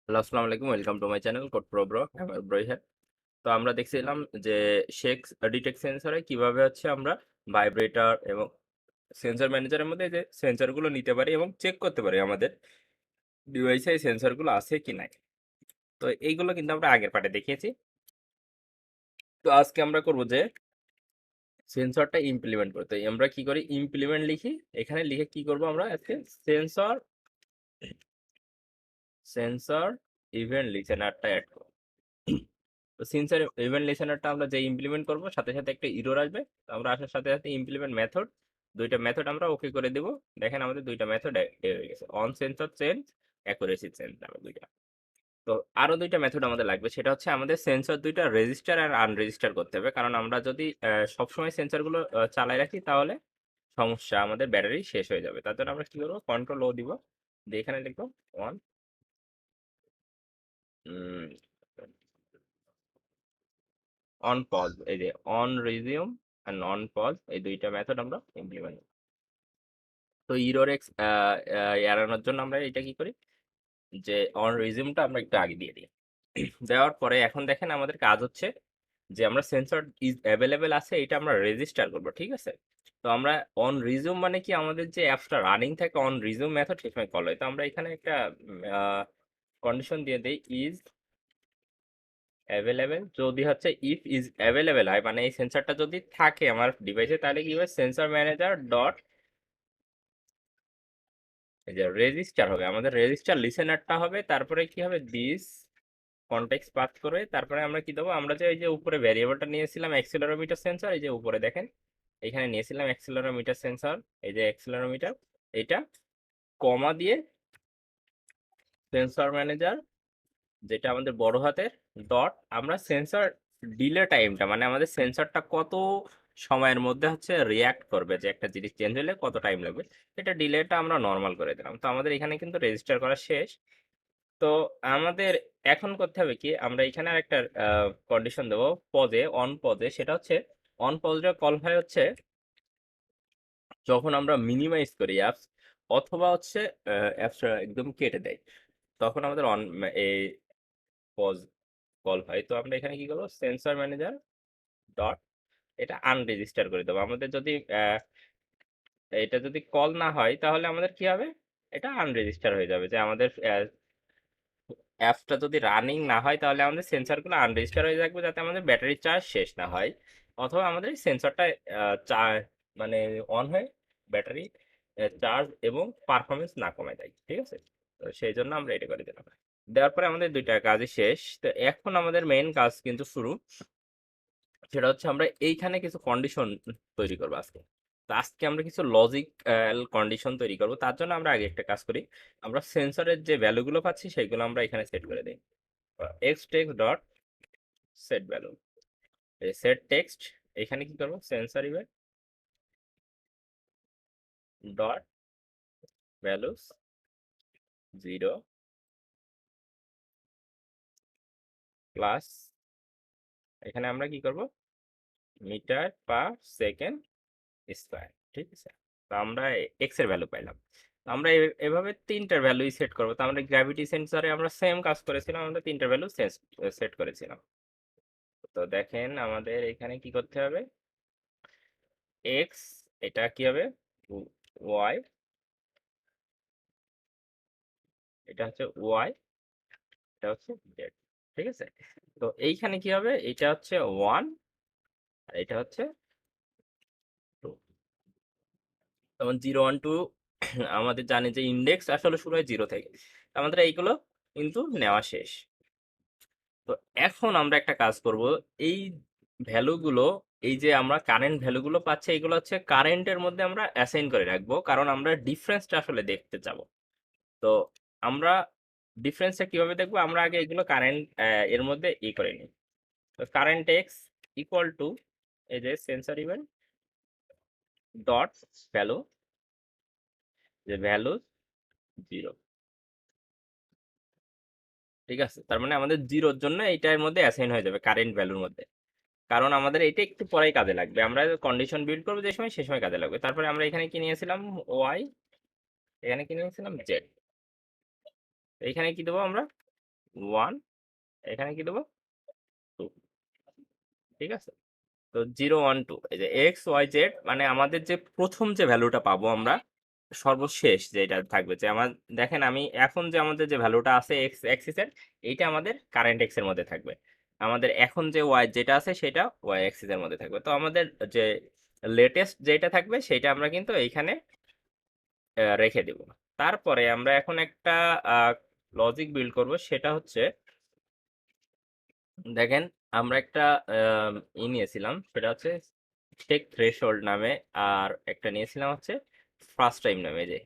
Hello, আসসালামু আলাইকুম। Welcome to my channel CodePro bro. আমি ব্রো হিয়ার। তো আমরা দেখছিলাম যে শেক্স ডিটেক্ট সেন্সরে কিভাবে হচ্ছে আমরা ভাইব্রেটর এবং সেন্সর ম্যানেজারের মধ্যে যে সেন্সরগুলো নিতে পারি এবং চেক করতে পারি আমাদের ডিভাইসে এই সেন্সরগুলো আছে কি নাই। তো এইগুলো কিন্তু আমরা আগের পার্টে দেখিয়েছি। তো আজকে আমরা করব যে সেন্সরটা ইমপ্লিমেন্ট করতে। আমরা কি করি, ইমপ্লিমেন্ট লিখি। এখানে লিখে কি করব, আমরা আজকে সেন্সর সেন্সর ইভেন্ট লিসেনারটা অ্যাড করব। তো সিন্সের ইভেন্ট লিসেনারটা আমরা যে ইমপ্লিমেন্ট করব, সাথে সাথে একটা ইরর আসবে। তো আমরা আসার সাথে সাথে ইমপ্লিমেন্ট মেথড, দুইটা মেথড আমরা ওকে করে দেব। দেখেন আমাদের দুইটা মেথড হয়ে গেছে, on sensor change, accuracy change নামে দুইটা। তো আরো দুইটা মেথড আমাদের লাগবে, সেটা হচ্ছে আমাদের সেন্সর দুইটা রেজিস্টার আর আনরেজিস্টার করতে হবে। কারণ আমরা যদি সবসময় সেন্সরগুলো চালাই রাখি তাহলে সমস্যা, আমাদের ব্যাটারি শেষ হয়ে যাবে। তার জন্য আমরা কি করবো, কন্ট্রোল ও দিব, দিয়ে এখানে লিখবো অন অন পজ, এই যে on resume and on pause, এই দুইটা মেথড আমরা ইমপ্লিমেন্ট। তো ইরর এক্স এড়ানোর জন্য আমরা এটা কি করি, যে অন রিজিউমটা আমরা একটু আগে দিয়ে দিই। দেওয়ার পরে এখন দেখেন আমাদের কাজ হচ্ছে যে আমরা সেন্সর ইজ অ্যাভেলেবেল আছে এটা আমরা রেজিস্টার করব, ঠিক আছে। তো আমরা অন রিজিউম মানে কি, আমাদের যে অ্যাপসটা রানিং থাকে অন রিজিউম মেথড সেই সময় কল হয়। তো আমরা এখানে একটা কন্ডিশন দিয়ে দিই, ইজ অ্যাভেলেবেল। যদি হচ্ছে ইফ ইজ অ্যাভেলেবেল হয়, মানে এই সেন্সরটা যদি থাকে আমার ডিভাইসে, তাহলে কি হবে, সেন্সর ম্যানেজার ডট এই যে রেজিস্টার হবে, আমাদের রেজিস্টার লিসেনারটা হবে। তারপরে কি হবে, দিস কনটেক্সট পাস করে তারপরে আমরা কি দেবো, আমরা যে এই যে উপরে ভ্যারিয়েবলটা নিয়েছিলাম অ্যাক্সেলেরোমিটার সেন্সর, এই যে উপরে দেখেন এখানে নিয়েছিলাম অ্যাক্সেলেরোমিটার সেন্সর, এই যে অ্যাক্সেলেরোমিটার, এটা কমা দিয়ে সেন্সর ম্যানেজার, যেটা আমাদের বড় হাতের, ডট আমরা সেন্সর ডিলে টাইমটা, মানে আমাদের সেন্সরটা কত সময়ের মধ্যে হচ্ছে রিয়াক্ট করবে, যে একটা জিনিস চেঞ্জ হলে কত টাইম লাগবে, এটা ডিলেটা আমরা নর্মাল করে দিলাম। তো আমাদের এখানে কিন্তু রেজিস্টার করা শেষ। তো আমাদের এখন করতে হবে কি, আমরা এখানে আর একটা কন্ডিশন দেবো পজে, অন পজে। সেটা হচ্ছে অন পজটা কল হয় হচ্ছে যখন আমরা মিনিমাইজ করি অ্যাপস, অথবা হচ্ছে অ্যাপস একদম কেটে দেয়, তখন আমাদের অন এই পজ কল হয়। তো আমরা এখানে কি করবো, সেন্সর ম্যানেজার ডট এটা আনরেজিস্টার করে দেবো। আমাদের যদি এটা যদি কল না হয় তাহলে আমাদের কি হবে, এটা আনরেজিস্টার হয়ে যাবে, যে আমাদের অ্যাপসটা যদি রানিং না হয় তাহলে আমাদের সেন্সরগুলো আনরেজিস্টার হয়ে থাকবে, যাতে আমাদের ব্যাটারি চার্জ শেষ না হয়, অথবা আমাদের সেন্সরটা মানে অন হয়ে ব্যাটারি চার্জ এবং পারফরমেন্স না কমে দেয়, ঠিক আছে। তো সেই জন্য আমরা এটা করে দিলাম। দেওয়ার পরে আমাদের দুইটা কাজই শেষ। তো এখন আমাদের মেইন কাজ কিন্তু শুরু, সেটা হচ্ছে আমরা এইখানে কিছু কন্ডিশন তৈরি করবো আজকে। তো আজকে আমরা কিছু লজিক্যাল কন্ডিশন তৈরি করব। তার জন্য আমরা আগে একটা কাজ করি, আমরা সেন্সরের যে ভ্যালুগুলো পাচ্ছি সেইগুলো আমরা এখানে সেট করে দিই। X text dot set value, set text, এখানে কি করবো, sensor event dot values 0 plus, এখানে আমরা কি করব, মিটার পার সেকেন্ড স্কয়ার, ঠিক আছে। তো আমরা এক্স এর ভ্যালু পাইলাম। তো আমরা এভাবে তিনটার ভ্যালুই সেট করবো। তো আমরা গ্র্যাভিটি সেন্সরে আমরা সেম কাজ করেছিলাম, আমরা তিনটার ভ্যালু সেট করেছিলাম। তো দেখেন আমাদের এখানে কি করতে হবে, এক্স এটা কি হবে, ওয়াই এটা হচ্ছে ওয়াই, এটা হচ্ছে জেড, ঠিক আছে। তো এইখানে কি হবে, এটা হচ্ছে ওয়ান আর এটা হচ্ছে টু। যেমন 0 1 2 আমাদের জানি যে ইন্ডেক্স আসলে শুরু হয় 0 থেকে। আমাদের এইগুলো কিন্তু নেওয়া শেষ। তো এখন আমরা একটা কাজ করব, এই ভ্যালুগুলো, এই যে আমরা কারেন্ট ভ্যালুগুলো পাচ্ছি, এগুলো হচ্ছে কারেন্টের মধ্যে আমরা অ্যাসাইন করে রাখবো, কারণ আমরা ডিফারেন্সটা আসলে দেখতে চাবো। তো আমরা ডিফারেন্সটা কিভাবে দেখবো, আমরা আগে এগুলো কারেন্ট এর মধ্যে করে নিই। তো কারেন্ট এক্স ইকুয়াল টু এই যে সেন্সর ইভেন্ট ডট ভ্যালু, যে ভ্যালু 0, ঠিক আছে। তার মানে আমাদের 0-র জন্য এইটার মধ্যে অ্যাসাইন হয়ে যাবে কারেন্ট ভ্যালুর মধ্যে, কারণ আমাদের এটা একটু পরেই কাজে লাগবে, আমরা কন্ডিশন বিল্ড করবো যে সময়, সে সময় কাজে লাগবে। তারপরে আমরা এখানে কি নিয়েছিলাম, ওয়াই, এখানে কি নিয়েছিলাম, জেড। এখানে কি দেবো আমরা, 1, এখানে কি দেবো 2। ঠিক আছে, তো 0 1 2 এই যে এক্স ওয়াই জেড, মানে আমাদের যে প্রথম যে ভ্যালুটা পাবো আমরা, সর্বশেষ যেটা থাকবে যে আমার, দেখেন আমি এখন যে আমাদের যে ভ্যালুটা আছে এক্স অ্যাক্সিসের, এইটা আমাদের কারেন্ট এক্স এর মধ্যে থাকবে। আমাদের এখন যে ওয়াই যেটা আছে সেটা ওয়াই অ্যাক্সিস এর মধ্যে থাকবে। তো আমাদের যে লেটেস্ট যেটা থাকবে সেটা আমরা কিন্তু এইখানে রেখে দিব। তারপরে আমরা এখন একটা লজিক বিল্ড করব, সেটা হচ্ছে দেখেন আমরা একটা নিয়েছিলাম, সেটা হচ্ছে চেক থ্রেশহোল্ড নামে, আর একটা নিয়েছিলাম হচ্ছে ফার্স্ট টাইম নামে। যে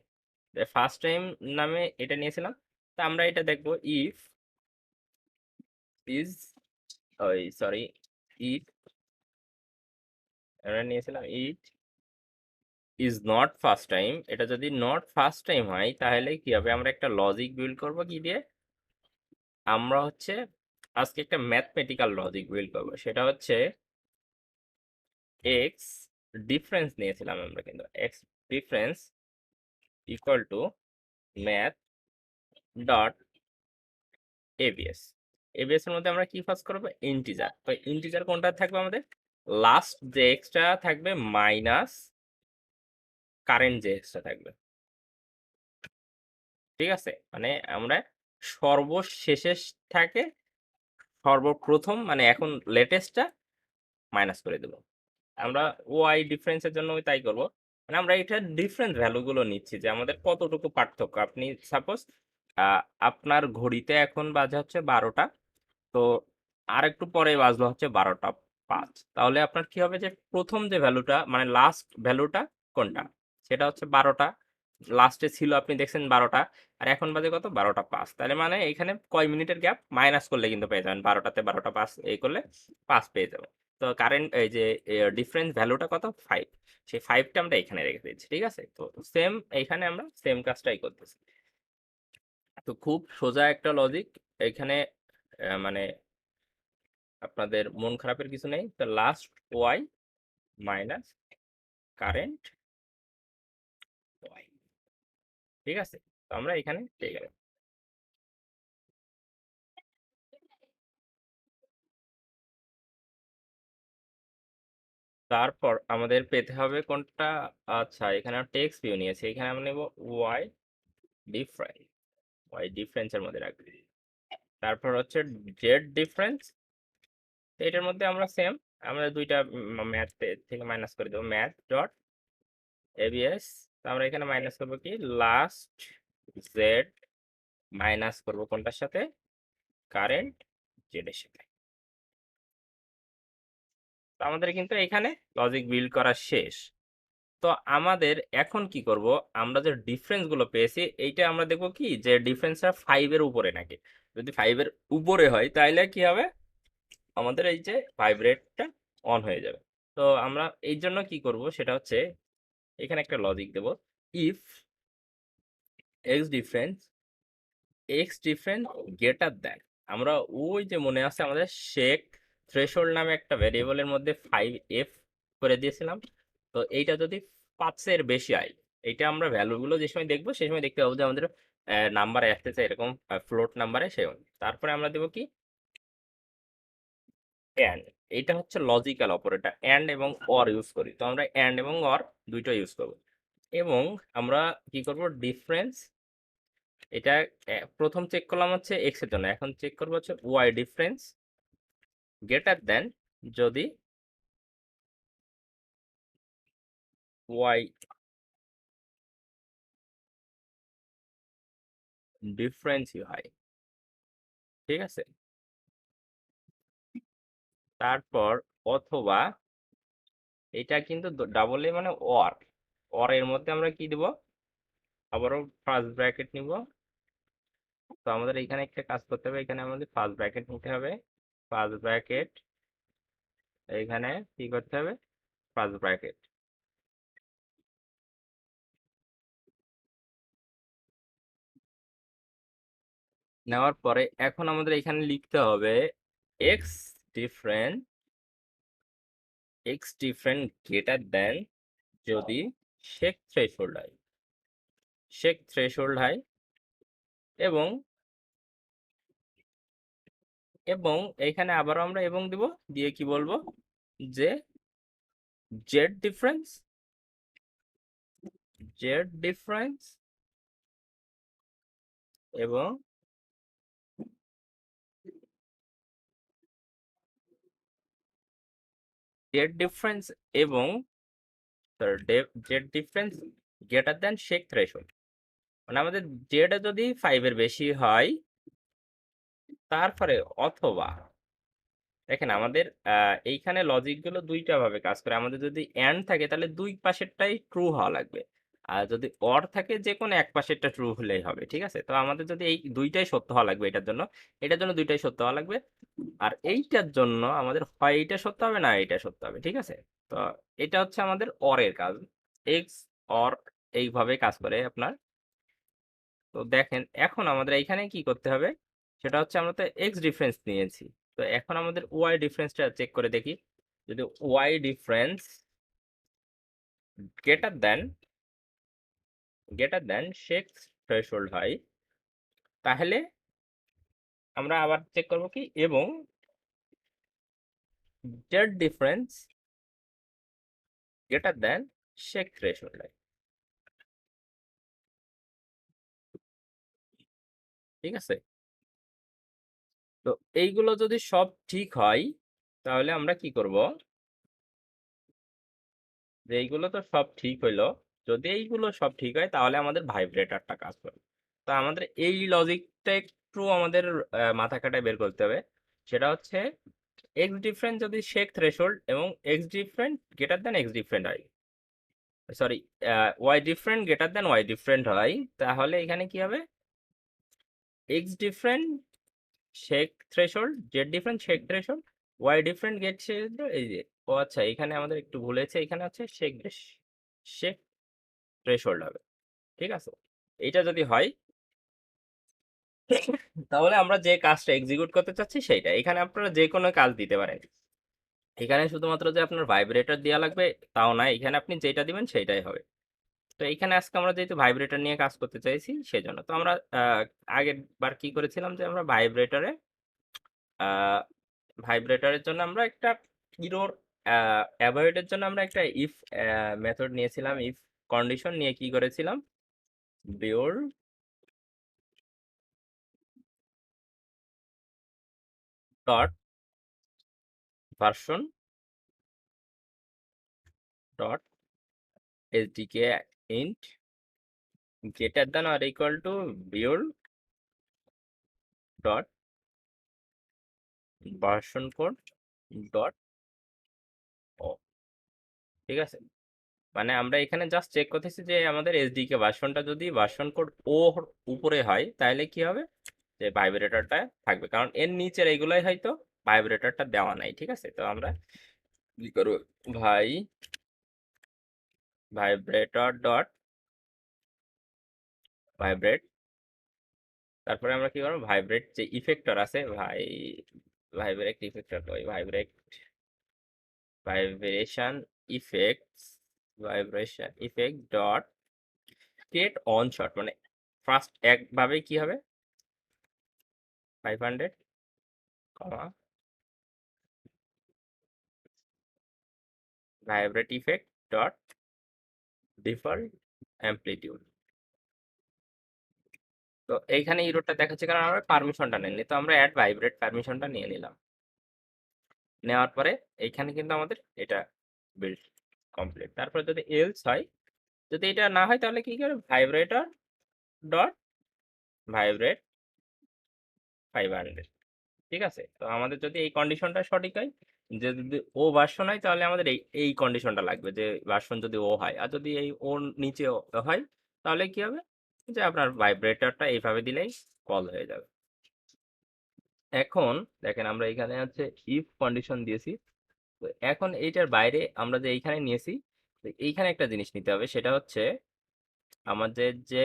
ফার্স্ট টাইম নামে এটা নিয়েছিলাম। তা আমরা এটা দেখবো ইফ ইজ, ওই সরি, ইফ আমরা নিয়েছিলাম it is not first time, এটা যদি নট ফার্স্ট টাইম হয় তাহলে কি হবে, আমরা একটা লজিক বিল্ড করব কি দিয়ে, আমরা হচ্ছে আজকে একটা ম্যাথমেটিক্যাল লজিক বিল্ড করবো, সেটা হচ্ছে এক্স ডিফারেন্স নিয়েছিলাম আমরা, কিন্তু x difference equal to math dot ABS. ABS এর মধ্যে আমরা কি পাস করবো, ইন্টিজার। তো ইন্টিজার কোনটা থাকবে আমাদের, লাস্ট যে এক্সটা থাকবে মাইনাস কারেন্ট যে এক্সটা থাকবে। ঠিক আছে, মানে আমরা সর্বশেষে থাকে সর্বপ্রথম, মানে এখন লেটেস্টটা মাইনাস করে দেবো। আমরা ওয়াই ডিফারেন্সের জন্য তাই করব, মানে আমরা এটা ডিফারেন্ট ভ্যালুগুলো নিচ্ছি যে আমাদের কতটুকু পার্থক্য। আপনি সাপোজ আপনার ঘড়িতে এখন বাজে হচ্ছে 12টা, তো আর একটু পরে বাজলো হচ্ছে 12টা 5, তাহলে আপনার কি হবে যে প্রথম যে ভ্যালুটা মানে লাস্ট ভ্যালুটা কোনটা, সেটা হচ্ছে 12টা লাস্টে ছিল, আপনি দেখছেন 12টা, আর এখন বাজে কত 12টা 5, তাহলে মানে এখানে কয় মিনিটের গ্যাপ মাইনাস করলে কিন্তু পেয়ে যাবেন, 12টাতে 12টা 5 এই করলে 5 পেয়ে যাবেন। তো কারেন্ট এই যে ডিফারেন্স ভ্যালুটা কত 5, সেই 5টা আমরা এখানে রেখে দিচ্ছি। ঠিক আছে, তো সেম এইখানে আমরা সেম কাজটাই করতেছি। তো খুব সোজা একটা লজিক এখানে, মানে আপনাদের মন খারাপের কিছু নেই। তো last y minus current y. ঠিক আছে, তো আমরা এখানে পেয়ে গেলাম। তারপর আমাদের পেতে হবে কোনটা, আচ্ছা এখানে টেক্সট ভিউ নিয়েছি, এখানে আমরা নেব ওয়াই ডিফারেন্স, ওয়াই ডিফারেন্সের মধ্যে রাখবো। তারপর হচ্ছে জেড ডিফারেন্স, এটার মধ্যে আমরা সেম, আমরা দুইটা ম্যাথ থেকে মাইনাস করে দেবো, ম্যাথ ডট এবিএস। তো আমরা এখানে মাইনাস করবো কি লাস্ট জেড, মাইনাস করবো কোনটার সাথে, কারেন্ট জেড এর সাথে। তো আমাদের কিন্তু এখানে লজিক বিল্ড করা শেষ। তো আমাদের এখন কি করব, আমরা যে ডিফারেন্স গুলো পেয়েছি এইটা আমরা দেখবো কি যে ডিফারেন্সটা 5-এর উপরে নাকি। যদি 5-এর উপরে হয় তাহলে কি হবে, আমাদের এই যে ভাইব্রেটটা অন হয়ে যাবে। তো আমরা এই জন্য কি করব, সেটা হচ্ছে এখানে একটা লজিক দেব, if x difference x difference greater than, আমরা ওই যে মনে আছে আমাদের শেক থ্রেশহোল্ড নামে একটা ভেরিয়েবলের মধ্যে 5f করে দিয়েছিলাম, তো এইটা যদি 5-এর বেশি হয়, এইটা আমরা ভ্যালুগুলো যে সময় দেখবো সেই সময় দেখতে পাবো যে আমাদের নাম্বার আসতেছে এরকম ফ্লোট নাম্বারে সে। তারপরে আমরা দেবো কি অ্যান্ড, এটা হচ্ছে লজিক্যাল অপারেটর, অ্যান্ড এবং অর ইউজ করি, তো আমরা অ্যান্ড এবং অর দুইটা ইউজ করব। এবং আমরা কি করব, ডিফারেন্স এটা প্রথম চেক করলাম হচ্ছে এক্স এর জন্য, এখন চেক করবো হচ্ছে ওয়াই ডিফারেন্স গ্রেটার দেন, যদি ওয়াই ডিফারেন্সই হয়। ঠিক আছে, তারপর অথবা এটা কিন্তু ডাবল এ মানে অর, অর এর মধ্যে আমরা কি দিব, আবারও ফার্স্ট ব্র্যাকেট নিব। তো আমাদের এখানে একটা কাজ করতে হবে, এখানে আমাদের ফার্স্ট ব্র্যাকেট নিতে হবে, ফার্স্ট ব্র্যাকেট, এখানে কি করতে হবে, ফার্স্ট ব্র্যাকেট নেওয়ার পরে এখন আমাদের এখানে লিখতে হবে X different, x different greater than, যদি শেক থ্রেশহোল্ড হয়, শেক থ্রেশহোল্ড হয়, এবং এবং এখানে আবারও আমরা এবং দিব, দিয়ে কি বলবো যে জেড ডিফারেন্স, জেড ডিফারেন্স এবং জেড ডিফারেন্স এবং z difference greater than shake threshold. মানে আমাদের জেড যদি 5-এর বেশি হয়, তারপরে অথবা দেখেন আমাদের এইখানে লজিক গুলো দুইটা ভাবে কাজ করে। আমাদের যদি এন্ড থাকে তাহলে দুই পাশেরটাই ট্রু হওয়া লাগবে, আর যদি অর থাকে যে কোনো এক পাশেরটা ট্রু হলেই হবে, ঠিক আছে? তো আমাদের যদি এই দুইটাই সত্য হওয়া লাগবে, এটার জন্য দুইটাই সত্য হওয়া লাগবে। আর এইটার জন্য আমাদের হয় এইটা সত্য হবে, না এইটা সত্য হবে, ঠিক আছে? তো এটা হচ্ছে আমাদের অরের কাজ। এক্স অর এইভাবে কাজ করে আপনার। তো দেখেন এখন আমাদের এইখানে কি করতে হবে, সেটা হচ্ছে আমরা তো এক্স ডিফারেন্স নিয়েছি। তো এখন আমাদের ওয়াই ডিফারেন্সটা চেক করে দেখি। যদি y difference greater than shake threshold হয়, তাহলে আমরা আবার চেক করব কি, এবং z difference greater than shake threshold হয়, ঠিক আছে? তো এইগুলো যদি সব ঠিক হয়, তাহলে আমরা কি করব, যে এইগুলো তো সব ঠিক হইলো। যদি এইগুলো সব ঠিক হয় তাহলে আমাদের ভাইব্রেটরটা কাজ করবে। তো আমাদের এই লজিকটা একটু আমাদের মাথা খাটায় বের করতে হবে। সেটা হচ্ছে এক্স ডিফারেন্ট যদি শেক থ্রেশহোল্ড এবং X different greater than X different হয়, sorry, Y different greater than Y different হয়, তাহলে এখানে কি হবে, X different shake threshold, Z different shake threshold, Y different get, এই যে, ও আচ্ছা এখানে আমাদের একটু ভুল হয়েছে, এখানে আছে শেক থ্রেশহোল্ড হবে, ঠিক আছে? এইটা যদি হয় তাহলে আমরা যে কাজটা এক্সিকিউট করতে চাচ্ছি সেইটা, এখানে আপনারা যে কোনো কাজ দিতে পারেন। এখানে শুধুমাত্র যে আপনার ভাইব্রেটর দেওয়া লাগবে তাও না, এখানে আপনি যেটা দিবেন সেইটাই হবে। তো এখানে আজকে আমরা যেহেতু ভাইব্রেটর নিয়ে কাজ করতে চাইছি সেজন্য তো আমরা আগের বার কি করেছিলাম, যে আমরা ভাইব্রেটরের জন্য আমরা একটা ইরোর অ্যাভয়েডের জন্য আমরা একটা ইফ মেথড নিয়েছিলাম, ইফ কন্ডিশন নিয়ে কি করেছিলাম, build dot version dot SDK int greater than or equal to build dot version code dot o, ঠিক আছে? মানে আমরা এখানে জাস্ট চেক করতেছি যে আমাদের এসডিকে ভার্সনটা যদি ভার্সন কোড ও উপরে হয় তাহলে কি হবে, যে ভাইব্রেটরটা থাকবে, কারণ এর নিচের এইগুলাই হয়তো ভাইব্রেটরটা দেওয়া নাই, ঠিক আছে? তো আমরা কি করবো, ভাই ভাইব্রেটর ডট ভাইব্রেট, তারপরে আমরা কি করবো, ভাইব্রেট যে ইফেক্টর আছে, ভাইব্রেট ইফেক্টর, ওই vibration effects, vibration effect dot create one shot, মানে ফার্স্ট একভাবে কি হবে, 500 comma vibrate effect dot default amplitude. তো এইখানে ইরোরটা দেখাচ্ছে কারণ আমরা পারমিশনটা নেইনি, তো আমরা অ্যাড ভাইব্রেট পারমিশনটা নিয়ে নিলাম। নেওয়ার পরে এইখানে কিন্তু আমাদের এটা বিল্ড কমপ্লিট। তারপরে যদি এলস হয়, যদি এটা না হয় তাহলে কি করে, ভাইব্রেটর ডট ভাইব্রেট 500, ঠিক আছে? তো আমাদের যদি এই কন্ডিশনটা সঠিক হয়, যে যদি ও ভার্সন হয় তাহলে আমাদের এই এই কন্ডিশনটা লাগবে, যে ভার্সন যদি ও হয়, আর যদি এই ওর নিচে হয় তাহলে কি হবে, যে আপনার ভাইব্রেটরটা এইভাবে দিলেই কল হয়ে যাবে। এখন দেখেন আমরা এখানে হচ্ছে ইফ কন্ডিশন দিয়েছি। তো এখন এইটার বাইরে আমরা যে এইখানে নিয়েছি, তো এইখানে একটা জিনিস নিতে হবে, সেটা হচ্ছে আমাদের যে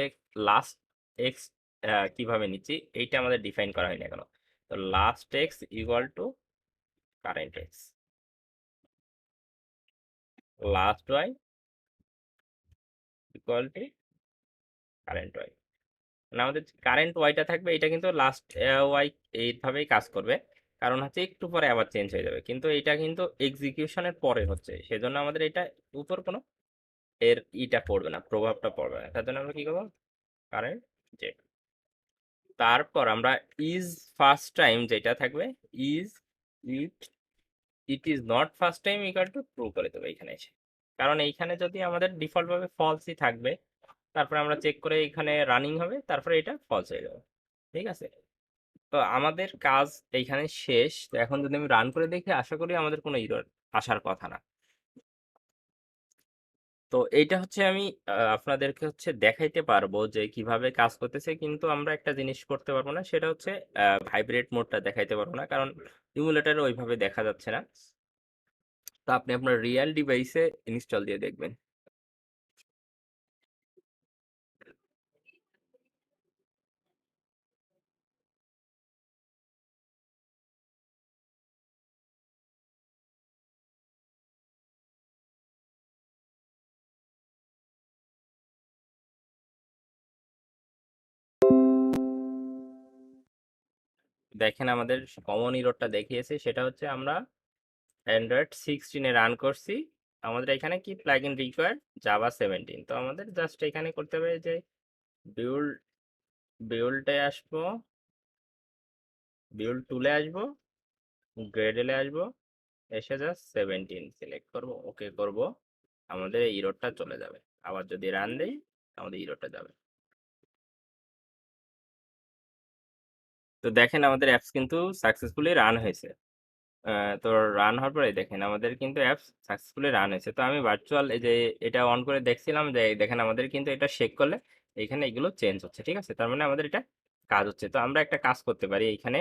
লাস্ট এক্স কিভাবে নিচ্ছি এইটা আমাদের ডিফাইন করা হয়নি এখনো। তো last x equal to current x, last y equal to current y. মানে আমাদের কারেন্ট ওয়াইটা থাকবে, এটা কিন্তু লাস্ট ওয়াই এইভাবেই কাজ করবে। কারণ হচ্ছে একটু পরে আবার চেঞ্জ হয়ে যাবে, কিন্তু এটা কিন্তু এক্সিকিউশনের পরে হচ্ছে, সেজন্য আমাদের এটা উপর কোনো এর ইটা পড়বে না, প্রভাবটা পড়বে না। তার জন্য আমরা কি করবো, কারেন্ট যে, তারপর আমরা ইজ ফার্স্ট টাইম যেটা থাকবে, is it it is not first time equal to true করে দেবো এখানে এসে। কারণ এইখানে যদি আমাদের ডিফল্ট ভাবে ফলসই থাকবে, তারপরে আমরা চেক করে এখানে রানিং হবে, তারপরে এটা ফলস হয়ে যাবে। ঠিক আছে, তো আমাদের কাজ এইখানে শেষ। তো এখন যদি আমি রান করে দেখি, আশা করি আমাদের কোনো ইরর আসার কথা না। তো এইটা হচ্ছে আমি আপনাদেরকে হচ্ছে দেখাইতে পারবো যে কিভাবে কাজ করতেছে, কিন্তু আমরা একটা জিনিস করতে পারবো না, সেটা হচ্ছে ভাইব্রেট মোডটা দেখাইতে পারবো না, কারণ ইমুলেটারে ওইভাবে দেখা যাচ্ছে না। তো আপনি আপনার রিয়েল ডিভাইসে ইনস্টল দিয়ে দেখবেন। দেখেন আমাদের কমন ইররটা দেখিয়েছে, সেটা হচ্ছে আমরা অ্যান্ড্রয়েড 16-এ রান করছি। আমাদের এখানে কি প্লাগইন রিকোয়ার্ড জাভা 17। তো আমাদের জাস্ট এখানে করতে হবে যে বিউল্ড বিউল্ডে আসবো, বিউল্ড টুলে আসবো, গ্রেডেলে আসবো, এসে জাস্ট 17 সিলেক্ট করব, ওকে করব, আমাদের এই ইররটা চলে যাবে। আবার যদি রান দেই, আমাদের ইররটা যাবে। তো দেখেন আমাদের অ্যাপস কিন্তু সাকসেসফুলি রান হয়েছে। তো রান হওয়ার পরে দেখেন আমাদের কিন্তু অ্যাপস সাকসেসফুলি রান হয়েছে। তো আমি ভার্চুয়াল এই যে এটা অন করে দেখছিলাম, যে দেখেন আমাদের কিন্তু এটা শেক করলে এখানে এগুলো চেঞ্জ হচ্ছে। ঠিক আছে, তার মানে আমাদের এটা কাজ হচ্ছে। তো আমরা একটা কাজ করতে পারি, এখানে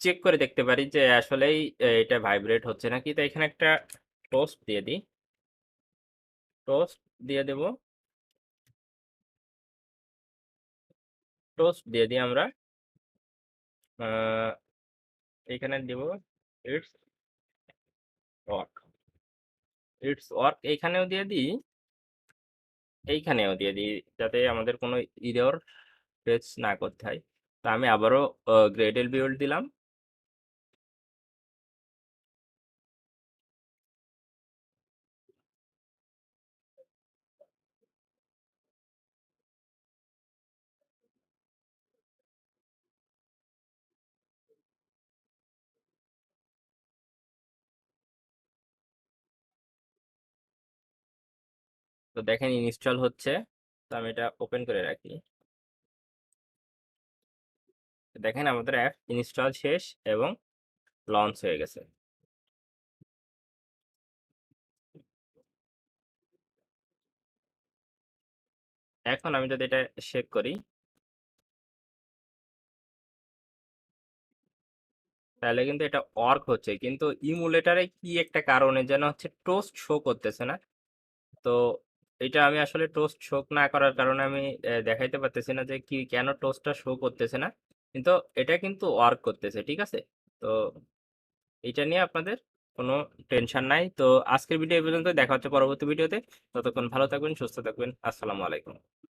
চেক করে দেখতে পারি যে আসলেই এটা ভাইব্রেট হচ্ছে নাকি। তো এখানে একটা টোস্ট দিয়ে দিই, টোস্ট দিয়ে দেব, টোস্ট দিয়ে দিই আমরা। আহ, এখানে দিব ইটস ওয়ার্ক, ইটস ওয়ার্ক এইখানেও দিয়ে দিই, এইখানেও দিয়ে দিই, যাতে আমাদের কোনো ইরর ফেস না করতে হয়। তো আমি আবারও গ্রেডেল বিল্ড দিলাম। তো দেখেন ইনস্টল হচ্ছে। তো আমি এটা ওপেন করে রাখি। তো দেখেন আমাদের অ্যাপ ইনস্টল শেষ এবং লঞ্চ হয়ে গেছে। এখন আমি যদি এটা চেক করি, তাহলে কিন্তু এটা ওয়ার্ক হচ্ছে, কিন্তু ইমুলেটারে কি একটা কারণে যেন হচ্ছে টোস্ট শো করতেছে না। তো এটা আমি আসলে টোস্ট শো না করার কারণে আমি দেখাইতে পারতেছি না যে কি কেন টোস্টটা শো করতেছে না, কিন্তু এটা কিন্তু ওয়ার্ক করতেছে। ঠিক আছে, তো এটা নিয়ে আপনাদের কোনো টেনশন নাই। তো আজকের ভিডিও এই পর্যন্ত, দেখা হচ্ছে পরবর্তী ভিডিওতে। ততক্ষণ ভালো থাকবেন, সুস্থ থাকবেন, আসসালামু আলাইকুম।